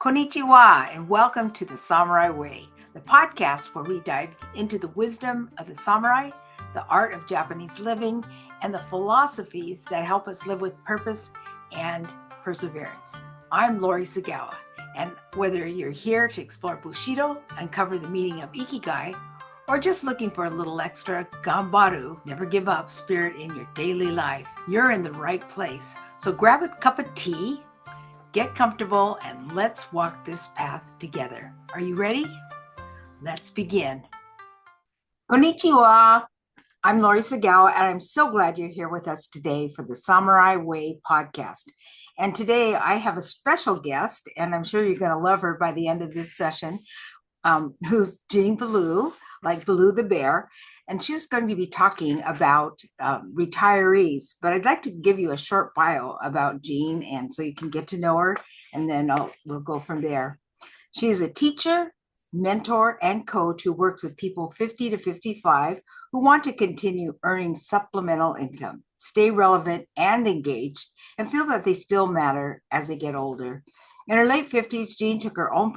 Konnichiwa, and welcome to the Samurai Way, the podcast where we dive into the wisdom of the samurai, the art of Japanese living, and the philosophies that help us live with purpose and perseverance. I'm Lori Sagawa, and whether you're here to explore Bushido, uncover the meaning of Ikigai, or just looking for a little extra gambaru, never give up spirit in your daily life, you're in the right place. So grab a cup of tea, get comfortable, and let's walk this path together. Are you ready? Let's begin. Konnichiwa. I'm Lori Sagawa, and I'm so glad you're here with us today for the Samurai Way podcast. And today I have a special guest, and I'm sure you're going to love her by the end of this session, who's Jeanne Bellew, like Bellew the bear. And she's going to be talking about retirees. But I'd like to give you a short bio about Jeanne, and so you can get to know her, and then we'll go from there. She is a teacher, mentor, and coach who works with people 50 to 55 who want to continue earning supplemental income, stay relevant and engaged, and feel that they still matter as they get older. In her late 50s, Jeanne took her own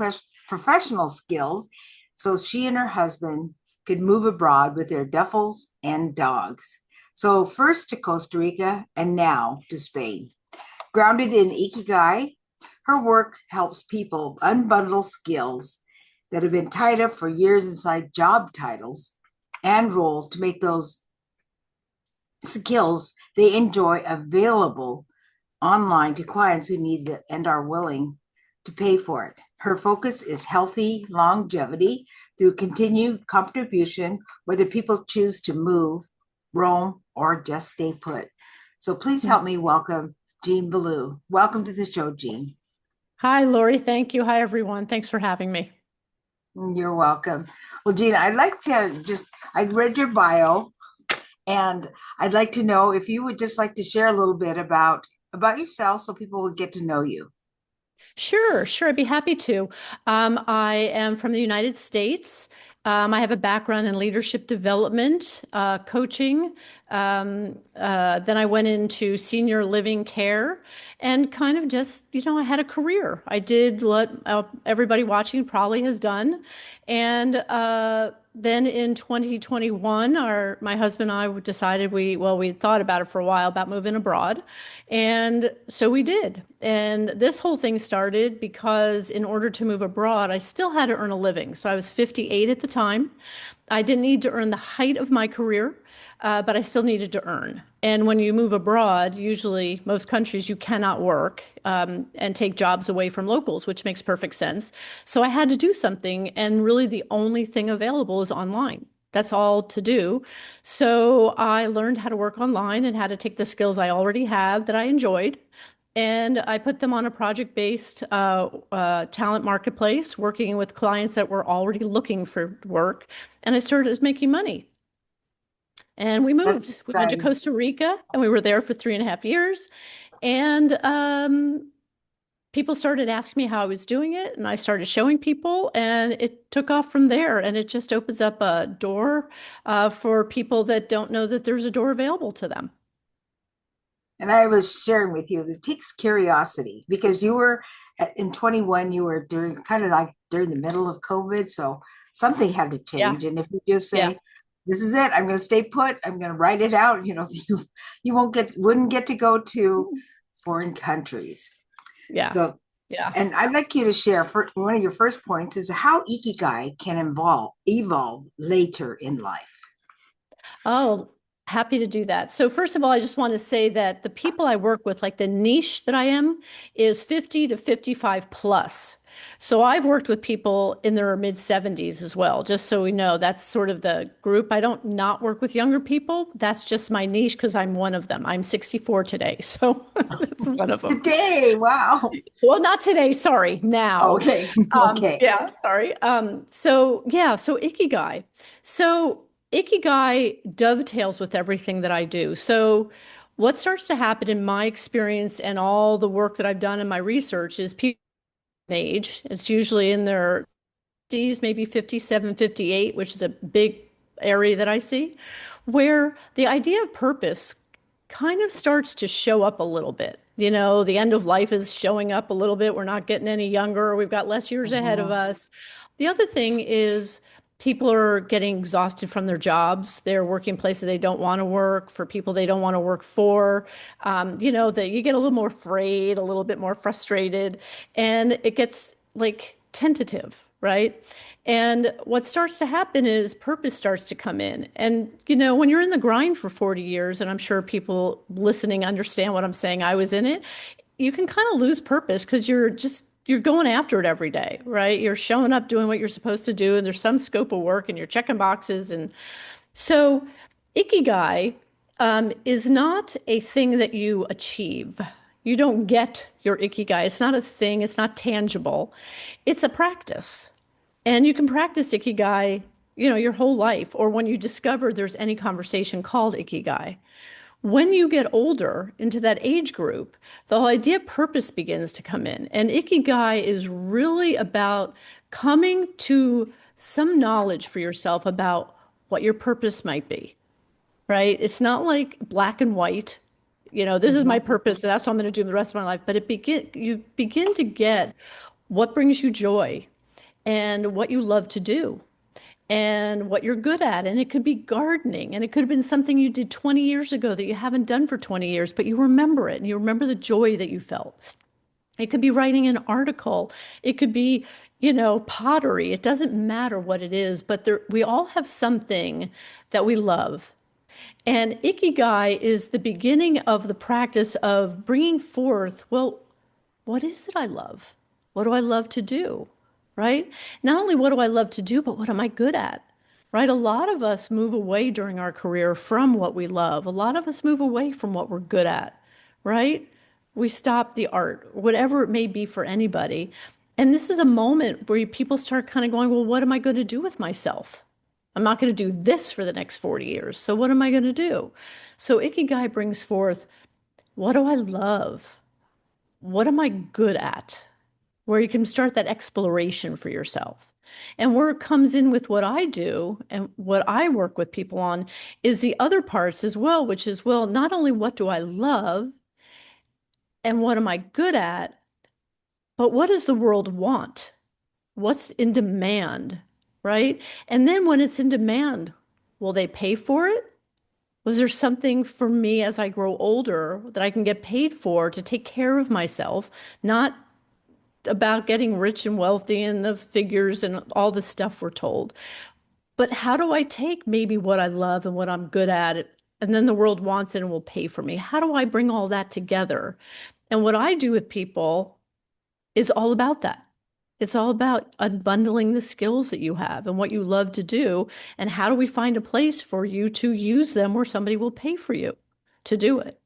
professional skills so she and her husband could move abroad with their duffels and dogs. So first to Costa Rica and now to Spain. Grounded in Ikigai, her work helps people unbundle skills that have been tied up for years inside job titles and roles to make those skills they enjoy available online to clients who need it and are willing to pay for it. Her focus is healthy longevity through continued contribution, whether people choose to move, roam, or just stay put. So please help me welcome Jeanne Bellew. Welcome to the show, Jeanne. Hi, Lori. Thank you. Hi, everyone. Thanks for having me. You're welcome. Well, Jeanne, I'd like to I read your bio, and I'd like to know if you would just like to share a little bit about yourself so people would get to know you. Sure. I'd be happy to. I am from the United States. I have a background in leadership development, coaching. Then I went into senior living care and kind of just, I had a career. I did what everybody watching probably has done. And then in 2021, my husband and I decided we thought about it for a while about moving abroad. And so we did. And this whole thing started because in order to move abroad, I still had to earn a living. So I was 58 at the time. I didn't need to earn the height of my career, but I still needed to earn. And when you move abroad, usually most countries, you cannot work and take jobs away from locals, which makes perfect sense. So I had to do something. And really the only thing available is online. That's all to do. So I learned how to work online and how to take the skills I already have that I enjoyed. And I put them on a project-based talent marketplace, working with clients that were already looking for work. And I started making money. And we moved. We went to Costa Rica, and we were there for 3.5 years. And people started asking me how I was doing it, and I started showing people, and it took off from there. And it just opens up a door for people that don't know that there's a door available to them. And I was sharing with you, it takes curiosity because you were in 21, you were during the middle of COVID. So something had to change. Yeah. And if you just say, this is it, I'm going to stay put, I'm going to write it out, you wouldn't get to go to foreign countries. Yeah. So, yeah. And I'd like you to share one of your first points is how Ikigai can evolve later in life. Oh, happy to do that. So first of all, I just want to say that the people I work with, like the niche that I am, is 50 to 55 plus. So I've worked with people in their mid 70s as well, just so we know that's sort of the group. I don't not work with younger people. That's just my niche because I'm one of them. I'm 64 today, so that's one of them. Today, wow. Well, not today, sorry, now. Okay. Yeah, sorry. So Ikigai. So Ikigai dovetails with everything that I do. So what starts to happen in my experience and all the work that I've done in my research is people age. It's usually in their 50s, maybe 57, 58, which is a big area that I see, where the idea of purpose kind of starts to show up a little bit. The end of life is showing up a little bit. We're not getting any younger. We've got less years ahead of Mhm. us. The other thing is people are getting exhausted from their jobs. They're working places they don't want to work for people they don't want to work for. That you get a little more afraid, a little bit more frustrated, and it gets like tentative, right? And what starts to happen is purpose starts to come in. And, when you're in the grind for 40 years, and I'm sure people listening understand what I'm saying, I was in it, you can kind of lose purpose because you're going after it every day, right? You're showing up doing what you're supposed to do, and there's some scope of work, and you're checking boxes. And so, Ikigai is not a thing that you achieve. You don't get your Ikigai. It's not a thing, it's not tangible. It's a practice. And you can practice Ikigai, your whole life, or when you discover there's any conversation called Ikigai. When you get older into that age group, the whole idea of purpose begins to come in. And Ikigai is really about coming to some knowledge for yourself about what your purpose might be, right? It's not like black and white. This is my Mhm. purpose. That's what I'm going to do the rest of my life. But you begin to get what brings you joy and what you love to do and what you're good at. And it could be gardening, and it could have been something you did 20 years ago that you haven't done for 20 years, but you remember it and you remember the joy that you felt. It could be writing an article. It could be, pottery. It doesn't matter what it is, but we all have something that we love. And Ikigai is the beginning of the practice of bringing forth, well, what is it I love? What do I love to do? Right? Not only what do I love to do, but what am I good at? Right? A lot of us move away during our career from what we love. A lot of us move away from what we're good at, right? We stop the art, whatever it may be for anybody. And this is a moment where people start kind of going, well, what am I going to do with myself? I'm not going to do this for the next 40 years. So what am I going to do? So Ikigai brings forth, what do I love? What am I good at? Where you can start that exploration for yourself. And where it comes in with what I do and what I work with people on is the other parts as well, which is, well, not only what do I love and what am I good at, but what does the world want? What's in demand, right? And then when it's in demand, will they pay for it? Was there something for me as I grow older that I can get paid for to take care of myself, not about getting rich and wealthy and the figures and all the stuff we're told. But how do I take maybe what I love and what I'm good at, and then the world wants it and will pay for me? How do I bring all that together? And what I do with people is all about that. It's all about unbundling the skills that you have and what you love to do. And how do we find a place for you to use them where somebody will pay for you to do it?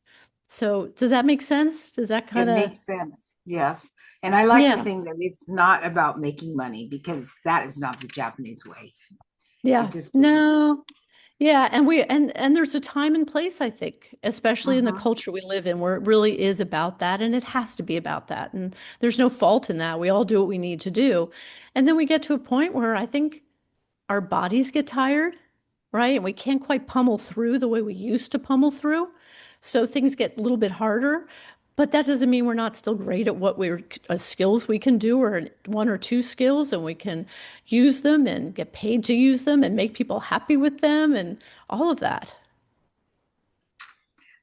So, does that make sense? Does that It kind of, makes sense. Yes. And I like the yeah, thing that it's not about making money because that is not the Japanese way. It yeah, just isn't. no. Yeah, and there's a time and place, I think, especially in the Mhm. culture we live in, where it really is about that, and it has to be about that. And there's no fault in that. We all do what we need to do. And then we get to a point where I think our bodies get tired, right? And we can't quite pummel through the way we used to pummel through. So things get a little bit harder. But that doesn't mean we're not still great at what we're skills we can do, or one or two skills, and we can use them and get paid to use them and make people happy with them and all of that.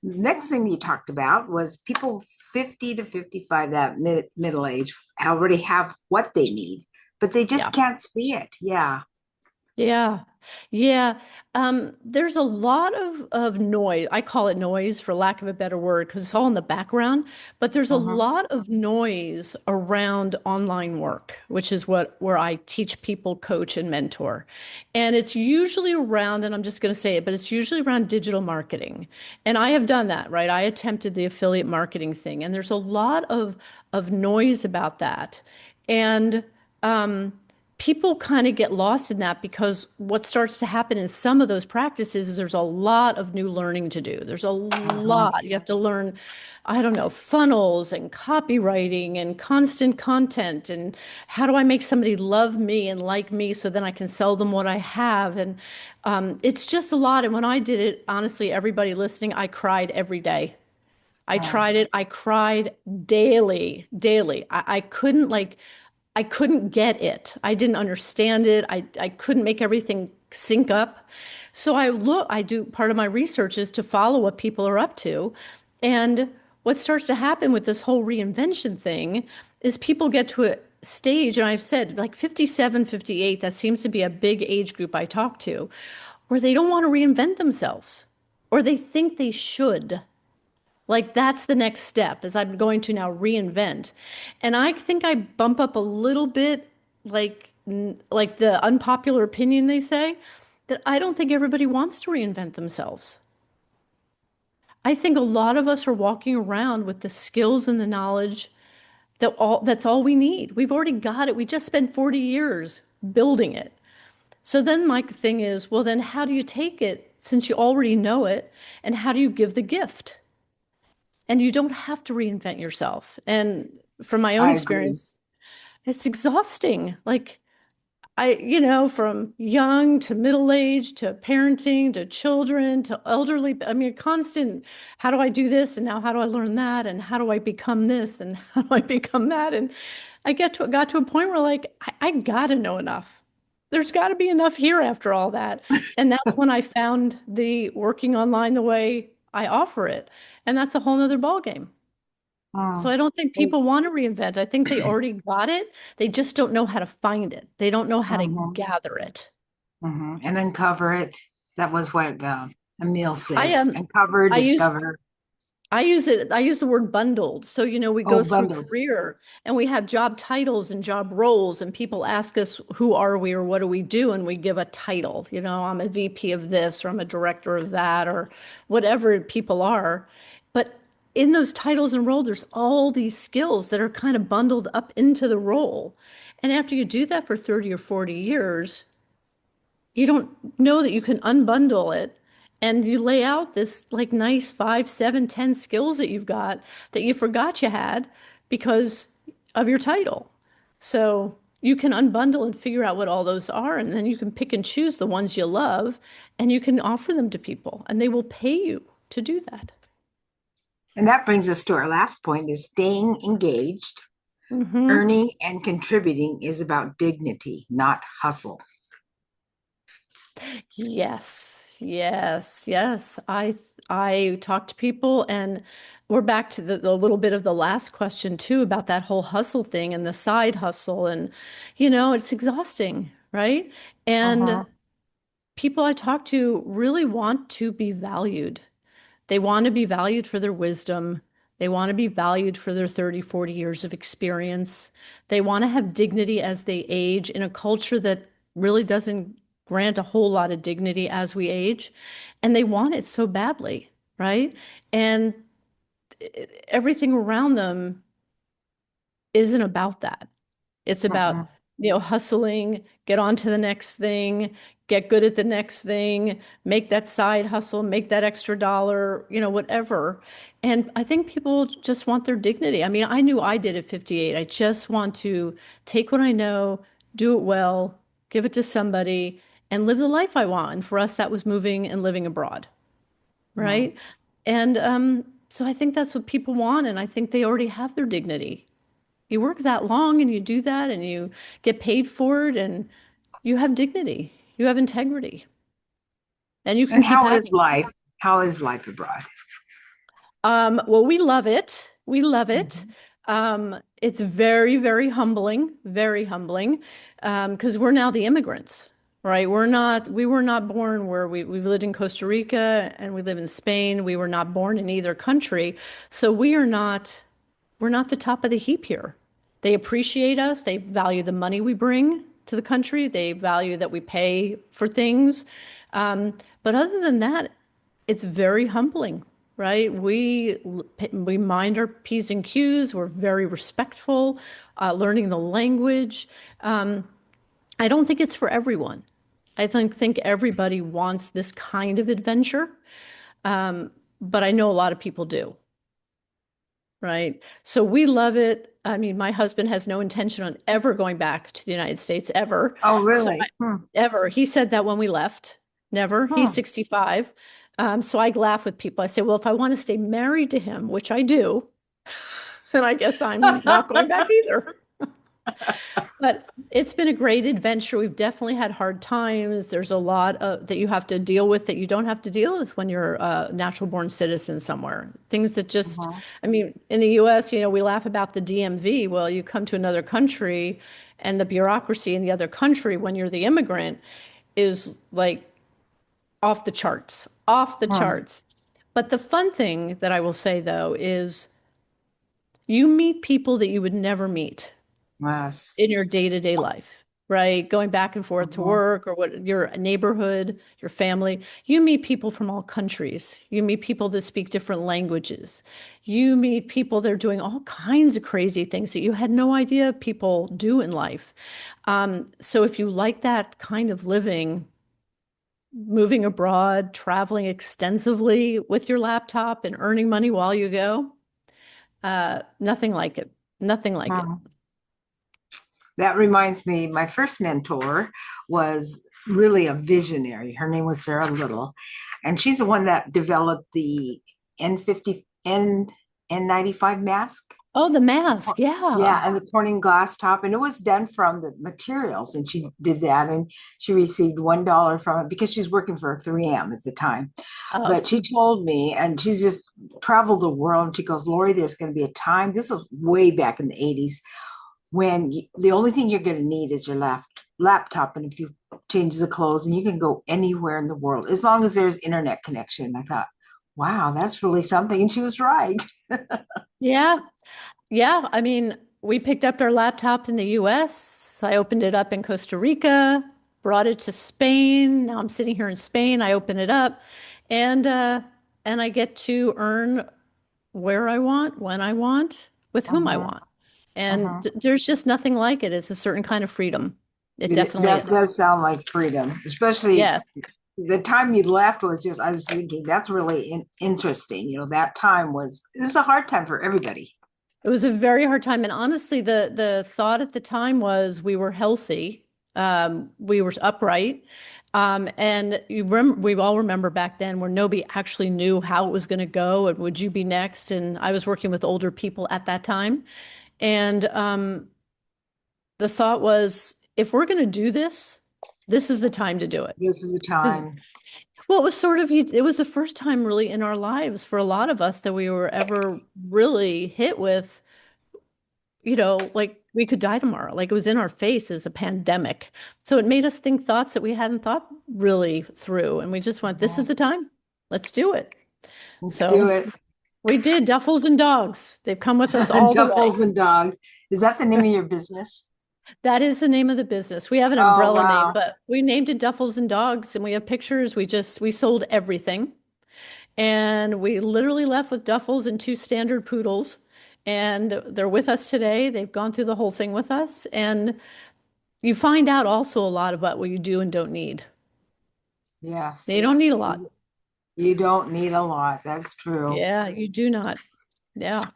Next thing you talked about was people 50 to 55, that middle age, already have what they need, but they just Yeah. can't see it. Yeah. Yeah. Yeah. There's a lot of noise. I call it noise for lack of a better word because it's all in the background, but there's a Mhm. lot of noise around online work, which is where I teach people, coach, and mentor. And it's usually around, and I'm just going to say it, but it's usually around digital marketing. And I have done that, right? I attempted the affiliate marketing thing, and there's a lot of noise about that. And people kind of get lost in that because what starts to happen in some of those practices is there's a lot of new learning to do. There's a Mhm. lot. You have to learn, I don't know, funnels and copywriting and constant content. And how do I make somebody love me and like me so then I can sell them what I have? And it's just a lot. And when I did it, honestly, everybody listening, I cried every day. I Mm. tried it. I cried daily, daily. I couldn't get it. I didn't understand it. I couldn't make everything sync up. So I do part of my research is to follow what people are up to. And what starts to happen with this whole reinvention thing is people get to a stage, and I've said like 57, 58, that seems to be a big age group I talk to, where they don't want to reinvent themselves or they think they should. Like that's the next step is I'm going to now reinvent. And I think I bump up a little bit like the unpopular opinion they say that I don't think everybody wants to reinvent themselves. I think a lot of us are walking around with the skills and the knowledge that's all we need. We've already got it. We just spent 40 years building it. So then my thing is, well, then how do you take it since you already know it and how do you give the gift? And you don't have to reinvent yourself. And from my own I agree. experience, it's exhausting. Like from young to middle age to parenting to children to elderly, I mean, constant, how do I do this? And now how do I learn that? And how do I become this? And how do I become that? And got to a point where like, I gotta know enough. There's got to be enough here after all that. And that's when I found the working online the way I offer it. And that's a whole nother ballgame. So Mm. I don't think people want to reinvent. I think they already got it. They just don't know how to find it. They don't know how to Mhm, gather it. mhm. And uncover it. That was what Emil I said. am. Uncover, I use discover. I use the word bundled. So, we Oh, go through bundles. career and we have job titles and job roles, and people ask us, who are we or what do we do? And we give a title. I'm a VP of this, or I'm a director of that, or whatever people are. But in those titles and roles, there's all these skills that are kind of bundled up into the role. And after you do that for 30 or 40 years, you don't know that you can unbundle it and you lay out this like nice 5, 7, 10 skills that you've got that you forgot you had because of your title. So you can unbundle and figure out what all those are, and then you can pick and choose the ones you love and you can offer them to people and they will pay you to do that. And that brings us to our last point is staying engaged. Hmm. Earning and contributing is about dignity, not hustle. Yes, yes, yes. I talk to people, and we're back to the little bit of the last question too about that whole hustle thing and the side hustle, and it's exhausting, right? And Mhm. people I talk to really want to be valued. They want to be valued for their wisdom. They want to be valued for their 30, 40 years of experience. They want to have dignity as they age in a culture that really doesn't grant a whole lot of dignity as we age. And they want it so badly, right? And everything around them isn't about that. It's about, Mhm. hustling, get on to the next thing, get good at the next thing, make that side hustle, make that extra dollar, whatever. And I think people just want their dignity. I mean, I knew I did at 58. I just want to take what I know, do it well, give it to somebody, and live the life I want. And for us, that was moving and living abroad, Mhm. right? And so I think that's what people want. And I think they already have their dignity. You work that long and you do that and you get paid for it and you have dignity, you have integrity, and you can And keep how is having. life? How is life abroad? Well, we love it. We love it. Mhm. It's very, very humbling, very humbling, because we're now the immigrants, right? We were not born where we've lived in Costa Rica and we live in Spain. We were not born in either country. So we're not the top of the heap here. They appreciate us. They value the money we bring to the country. They value that we pay for things. But other than that, it's very humbling, right? We mind our P's and Q's. We're very respectful, learning the language. I don't think it's for everyone. I think everybody wants this kind of adventure, but I know a lot of people do. Right. So we love it. I mean, my husband has no intention on ever going back to the United States ever. Oh, So really? Hmm. ever. He said that when we left. Never. He's Hmm. 65. So I laugh with people. I say, well, if I want to stay married to him, which I do, then I guess I'm not going back either. But it's been a great adventure. We've definitely had hard times. There's a lot that you have to deal with that you don't have to deal with when you're a natural born citizen somewhere. Things that just, Mhm. I mean, in the US, we laugh about the DMV. Well, you come to another country and the bureaucracy in the other country when you're the immigrant is like off the charts, off the Mhm. charts. But the fun thing that I will say though is you meet people that you would never meet Yes. in your day-to-day life, right? Going back and forth to Mhm. work or what your neighborhood, your family. You meet people from all countries. You meet people that speak different languages. You meet people that are doing all kinds of crazy things that you had no idea people do in life. So if you like that kind of living, moving abroad, traveling extensively with your laptop and earning money while you go, nothing like it. Nothing like it. Mhm. That reminds me, my first mentor was really a visionary. Her name was Sarah Little, and she's the one that developed the N50 N95 mask. Oh, the mask. Yeah, Yeah. and the Corning glass top, and it was done from the materials, and she did that, and she received $1 from it because she's working for 3M at the time. Oh, But she told me, and she's just traveled the world, and she goes, Lori, there's going to be a time. This was way back in the 80s when the only thing you're going to need is your laptop, and if you change the clothes, and you can go anywhere in the world as long as there's internet connection. I thought, wow, that's really something, and she was right. yeah. Yeah. I mean, we picked up our laptop in the US. I opened it up in Costa Rica, brought it to Spain. Now I'm sitting here in Spain. I open it up and uh and I get to earn where I want, when I want, with whom I Uh-huh, want. And uh-huh. there's just nothing like it. It's a certain kind of freedom. It definitely That is. does sound like freedom, especially Yes. the time you left was just, I was thinking that's really interesting. That time it was a hard time for everybody. It was a very hard time. And honestly, the thought at the time was we were healthy. We were upright. And we all remember back then where nobody actually knew how it was going to go and would you be next? And I was working with older people at that time. And the thought was, if we're going to do this, this is the time to do it. This is the 'Cause- time. Well, it was the first time really in our lives for a lot of us that we were ever really hit with like we could die tomorrow. Like it was in our face as a pandemic. So it made us think thoughts that we hadn't thought really through. And we just went, this is Mhm. the time. Let's do it. Let's do So it. we did Duffels and Dogs. They've come with us all the way. Duffels and dogs. Is that the name of your business? That is the name of the business. We have an Oh, umbrella name, wow. but we named it Duffels and Dogs and we have pictures. We sold everything. And we literally left with duffels and two standard poodles. And they're with us today. They've gone through the whole thing with us. And you find out also a lot about what you do and don't need. You Yes. don't need a lot. You don't need a lot. That's true. Yeah, you do not. Yeah.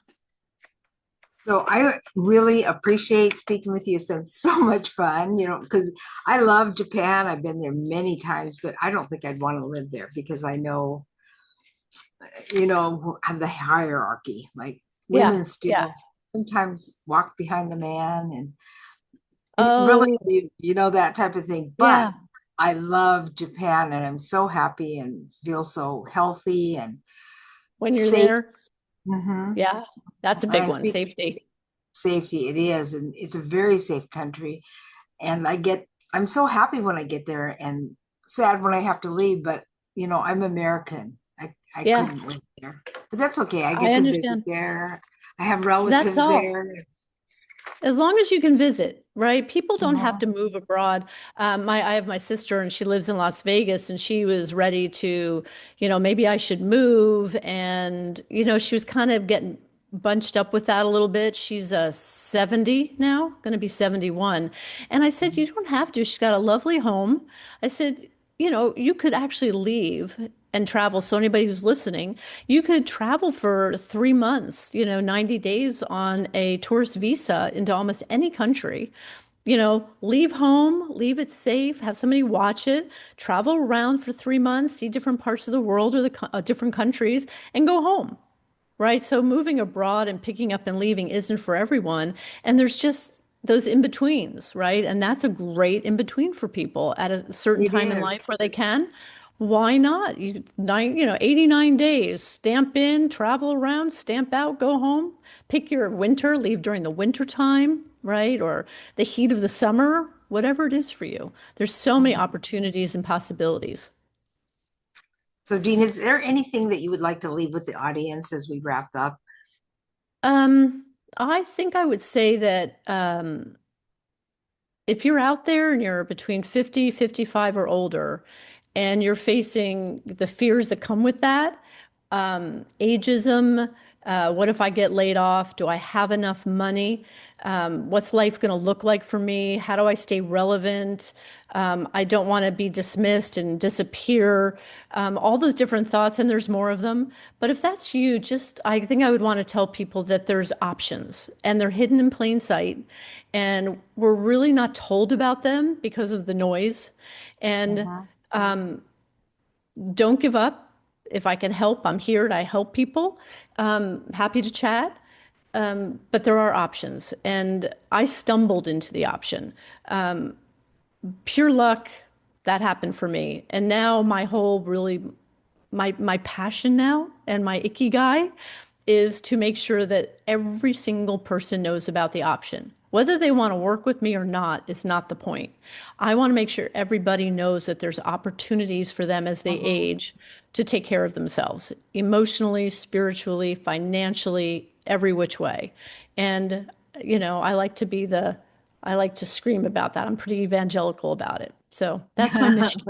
So I really appreciate speaking with you. It's been so much fun, because I love Japan. I've been there many times, but I don't think I'd want to live there because I know, the hierarchy. Like Yeah. women Yeah. still sometimes walk behind the man, and really, Oh, that type of thing. But yeah. I love Japan, and I'm so happy and feel so healthy and When you're safe. there. Hmm. Yeah. That's a And big I one. speak Safety. safety. It is, and it's a very safe country. And I'm so happy when I get there and sad when I have to leave, but I'm American. I Yeah. couldn't live there, but that's okay. I I get to visit understand. there. I have That's relatives all. there. As long as you can visit, right? People don't have Mhm. to move abroad. I have my sister and she lives in Las Vegas and she was ready to, maybe I should move. And, she was kind of getting bunched up with that a little bit. She's 70 now, going to be 71. And I said, you don't have to. She's got a lovely home. I said, you could actually leave and travel. So anybody who's listening, you could travel for 3 months, 90 days on a tourist visa into almost any country. leave home, leave it safe, have somebody watch it, travel around for 3 months, see different parts of the world or different countries, and go home. Right. So moving abroad and picking up and leaving isn't for everyone. And there's just those in betweens. Right. And that's a great in between for people at a certain It time in life is. where they can. Why not? 89 days, stamp in, travel around, stamp out, go home, pick your winter, leave during the winter time, right? Or the heat of the summer, whatever it is for you. There's so many Mhm. opportunities and possibilities. So, Jean, is there anything that you would like to leave with the audience as we wrap up? Um, I think I would say that if you're out there and you're between 50, 55 or older, and you're facing the fears that come with that, ageism, what if I get laid off? Do I have enough money? What's life going to look like for me? How do I stay relevant? I don't want to be dismissed and disappear. All those different thoughts, and there's more of them. But if that's you, I think I would want to tell people that there's options and they're hidden in plain sight. And we're really not told about them because of the noise. And Mhm. don't give up. If I can help, I'm here to help people. Happy to chat. But there are options. And I stumbled into the option. Pure luck, that happened for me. And now my passion now and my Ikigai is to make sure that every single person knows about the option. Whether they want to work with me or not is not the point. I want to make sure everybody knows that there's opportunities for them as they Mhm. age to take care of themselves, emotionally, spiritually, financially, every which way. And, I like to scream about that. I'm pretty evangelical about it. So that's my mission.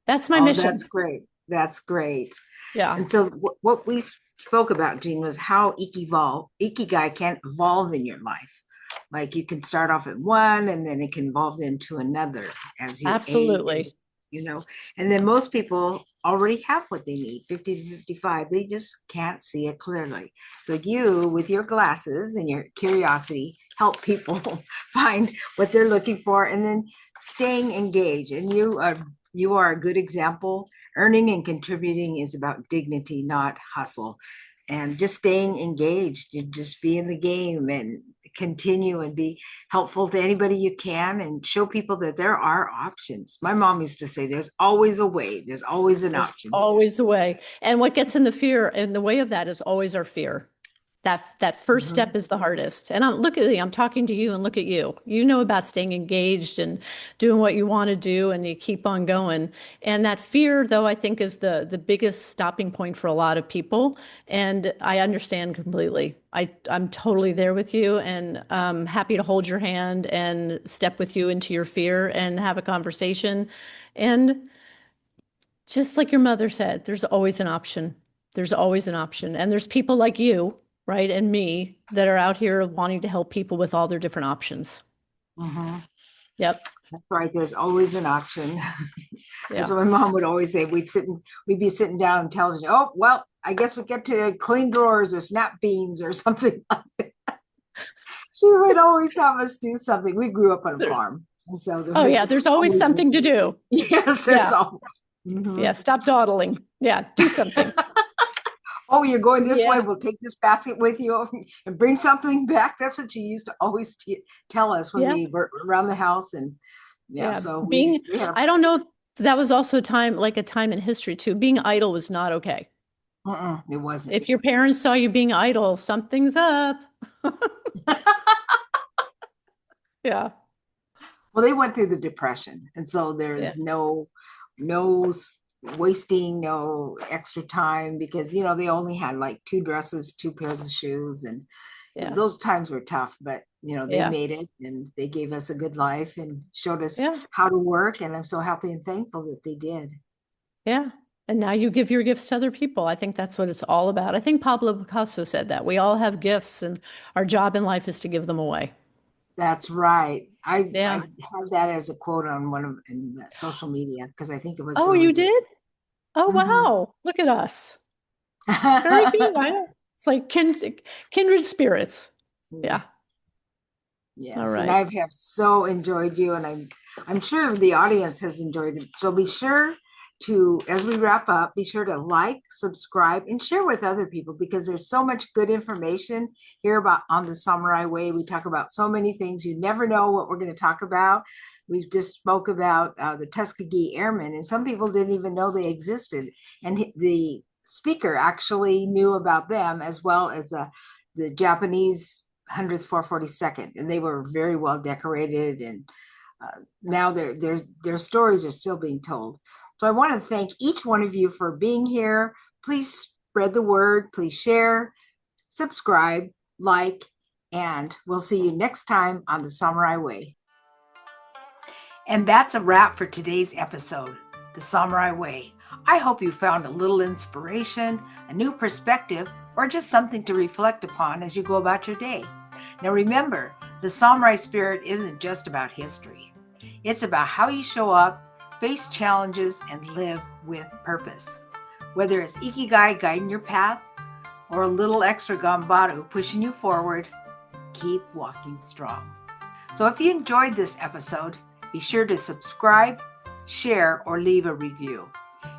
That's my Oh, that's mission. great. That's great. Yeah. And so, what we spoke about, Jean, was how Ikigai can evolve in your life. Like you can start off at one, and then it can evolve into another as you age. Absolutely. You know, and then most people already have what they need, 50 to 55. They just can't see it clearly. So you, with your glasses and your curiosity, help people find what they're looking for, and then staying engaged. And you are a good example. Earning and contributing is about dignity, not hustle. And just staying engaged, you just be in the game and continue and be helpful to anybody you can and show people that there are options. My mom used to say, there's always a way, there's always an There's option. always a way. And what gets in the way of that is always our fear. That first Mhm. step is the hardest. And I'm talking to you and look at you. You know about staying engaged and doing what you want to do and you keep on going. And that fear, though, I think is the biggest stopping point for a lot of people. And I understand completely. I'm totally there with you and happy to hold your hand and step with you into your fear and have a conversation. And just like your mother said, there's always an option. There's always an option. And there's people like you, right, and me that are out here wanting to help people with all their different options. Mhm. Yep. That's right. There's always an option. That's Yeah. what my mom would always say. We'd be sitting down on television. Oh, well, I guess we get to clean drawers or snap beans or something. She would always have us do something. We grew up on a There's, farm. And so there oh, was yeah. There's always always, something to do. yes, there's Yeah. always. Yeah. Mhm. Stop dawdling. Yeah. Do something. Oh, you're going this way. Yeah. We'll take this basket with you and bring something back. That's what she used to always tell us when Yeah. we were around the house. And yeah, Yeah. so we had a, I don't know if that was also like a time in history too. Being idle was not okay. it wasn't. If your parents saw you being idle, something's up. Yeah. Well, they went through the depression, and so Yeah. there's no wasting, no extra time because they only had like two dresses, two pairs of shoes, and Yeah. those times were tough. But they Yeah. made it, and they gave us a good life and showed us Yeah. how to work. And I'm so happy and thankful that they did. Yeah. And now you give your gifts to other people. I think that's what it's all about. I think Pablo Picasso said that. We all have gifts, and our job in life is to give them away. That's right. I Yeah. had that as a quote on one of in the social media because I think it was Oh, really you good. did? Oh, Mhm. wow. Look at us. Very good. It's like kindred spirits. Yeah. Yes, All and right. I have so enjoyed you, and I'm sure the audience has enjoyed it. So be sure to, as we wrap up, be sure to like, subscribe, and share with other people because there's so much good information here about on the Samurai Way. We talk about so many things. You never know what we're going to talk about. We just spoke about the Tuskegee Airmen, and some people didn't even know they existed. And the speaker actually knew about them as well as the Japanese 100th 442nd, and they were very well decorated. And now their stories are still being told. So I want to thank each one of you for being here. Please spread the word. Please share, subscribe, like, and we'll see you next time on the Samurai Way. And that's a wrap for today's episode, The Samurai Way. I hope you found a little inspiration, a new perspective, or just something to reflect upon as you go about your day. Now remember, the samurai spirit isn't just about history. It's about how you show up, face challenges, and live with purpose. Whether it's Ikigai guiding your path or a little extra Gambaru pushing you forward, keep walking strong. So if you enjoyed this episode, be sure to subscribe, share, or leave a review.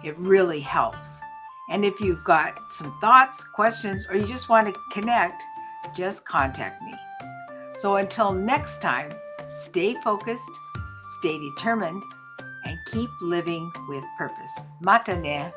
It really helps. And if you've got some thoughts, questions, or you just want to connect, just contact me. So until next time, stay focused, stay determined, and keep living with purpose. Mata ne.